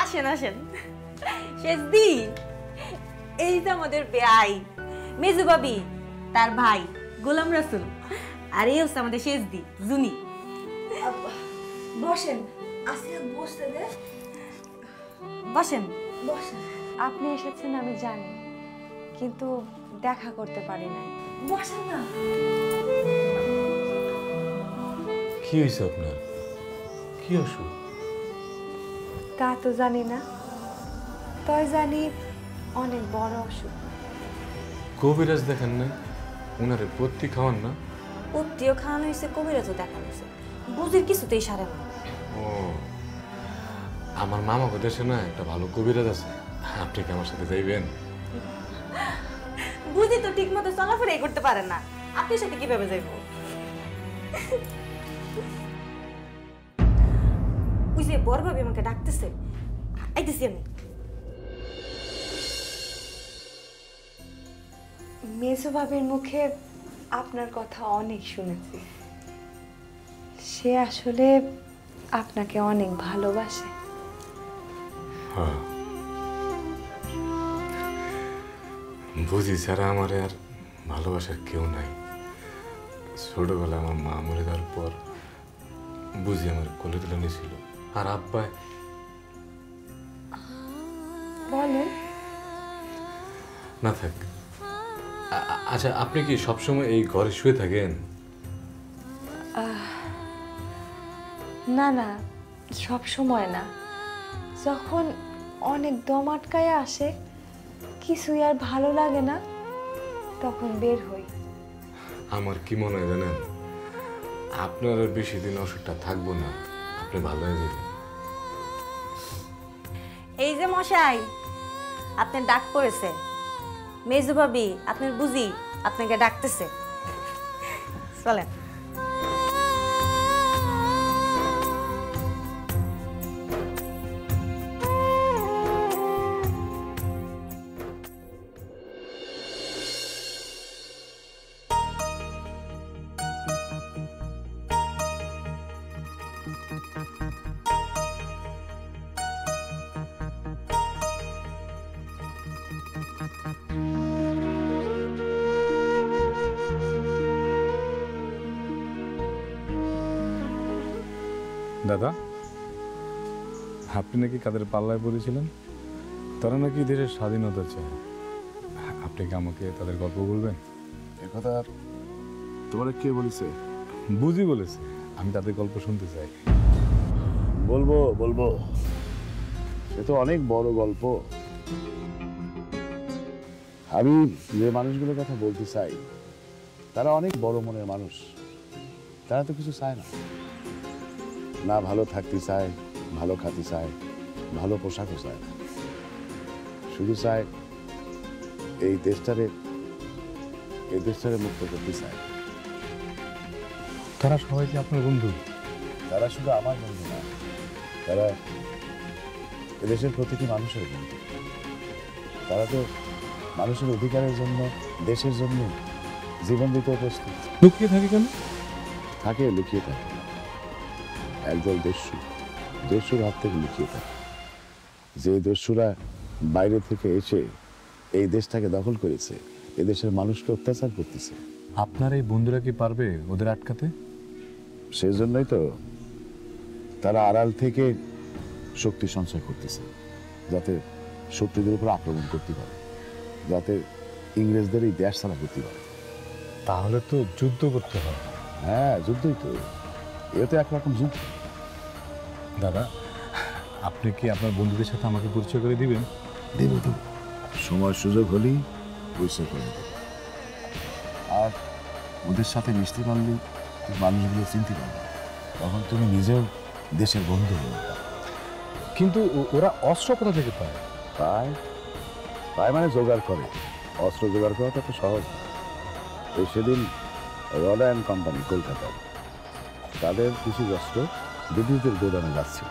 আসেন আসেন শেষদি, এই যে আমাদের বেআই মেজু ভাবি, তার ভাই গোলাম রাসুল, আর এই হচ্ছে আমাদের শেষদি জুনি। বসেন, আসিয়া বসতে দে। বসেন বসেন। আপনি এসেছেন আমি জানি, কিন্তু দেখা করতে পারি নাই। বসেন না। কি হয়েছে আপনার? কি অসুখ? তা তো জানি না, তাই জানি অনেক বড় অসুখ। কবিরাজ দেখেন না? উনারে পত্তি খাওয়ান না? উত্তিও খাওয়ানো হয়েছে, কবিরাজও দেখানো হয়েছে, বুঝির কিছুতেই সারে না। ও, আমার মামা দেশে না একটা ভালো কবিরাজ আছে, আপনি কি আমার সাথে যাইবেন? বুঝি তো ঠিক মতো চলাফেরাই করতে পারেন না, আপনার সাথে কিভাবে যাইব? ওই যে বড় ভাবি আমাকে ডাকতেছে, আইতেছি আমি। মেজো ভাবির মুখে আপনার কথা অনেক শুনেছি। সে আসলে আপনাকে অনেক ভালোবাসে। হ্যাঁ, বুঝি ছাড়া আমার আর ভালোবাসার কেউ নাই। ছোটবেলায় আমার মা মরে যাওয়ার পর বুঝি আমার কোলে তুলে নিয়েছিল, আর আব্বাই। বলেন। না থাক। আচ্ছা, আপনি কি সবসময় এই ঘরে শুয়ে থাকেন? না না, সব সময় না। যখন অনেক দম আটকায় আসে, কিছুই আর ভালো লাগে না, তখন বের হই। আমার কি মনে হয় জানেন, আপনার আর বেশি দিন অসুখটা থাকবো না, আপনি ভালো হয়ে যাবেন। এই যে মশাই, আপনার ডাক পড়েছে। মেজু ভাবি, আপনার বুঝি আপনাকে ডাকতেছে, চলেন। দাদা, আপনি নাকি কাদের পাল্লায় পড়েছিলেন? তারা নাকি দেশের স্বাধীনতা চায়। আপনি কি আমাকে তাদের গল্প বলবেন? একথা তোমার কে বলেছে? বুঝি বলেছে, আমি তাদের গল্প শুনতে চাই। বলবো বলবো, সে তো অনেক বড় গল্প। আমি যে মানুষগুলোর কথা বলতে চাই তারা অনেক বড় মনের মানুষ। তারা তো কিছু চায় না, না ভালো থাকতে চায়, ভালো খাতে চায়, ভালো পোশাকও চায় না, শুধু চায় এই দেশটারে মুক্ত করতে চায়। তারা সবাই কি আপনার বন্ধু? তারা শুধু আমার বন্ধু না, তারা এদেশের প্রতিটি মানুষের বন্ধু। তারা তো মানুষের অধিকারের জন্য, দেশের জন্য জীবন দিতে প্রস্তুত। লুকিয়ে থাকে কেন? থাকে, লুকিয়ে থাকে। একদল দস্যুর হাত থেকে লুকিয়ে থাকে। যে দস্যুরা বাইরে থেকে এসে এই দেশটাকে দখল করেছে, এদেশের মানুষকে অত্যাচার করতেছে। আপনার এই বন্ধুরা কি পারবে ওদের আটকাতে? সেই জন্যই তো তারা আড়াল থেকে শক্তি সঞ্চয় করতেছে, যাতে শত্রুদের উপর আক্রমণ করতে পারে, যাতে ইংরেজদের এই দেশ ছাড়া করতে পারে। তাহলে তো যুদ্ধ করতে হবে। হ্যাঁ, যুদ্ধই তো, এ তো একরকম যুদ্ধ। দাদা, আপনি কি আপনার বন্ধুদের সাথে আমাকে পরিচয় করে দিবেন? দেব দেব, সময় সুযোগ হলেই পরিচয় করে দেব। আর ওদের সাথে মিশতে পারলে মানুষগুলো চিনতে পারবে, তখন তুমি নিজেও দেশের বন্ধু হয়ে যাবে। কিন্তু ওরা অস্ত্র কোথা থেকে পায়? পায় মানে জোগাড় করে। অস্ত্র জোগাড় করাটা তো সহজ না। এই সেদিন রডা অ্যান্ড কোম্পানি কলকাতায় তাদের কিছু অস্ত্র ব্রিটিশদের গোডাউনে যাচ্ছিল।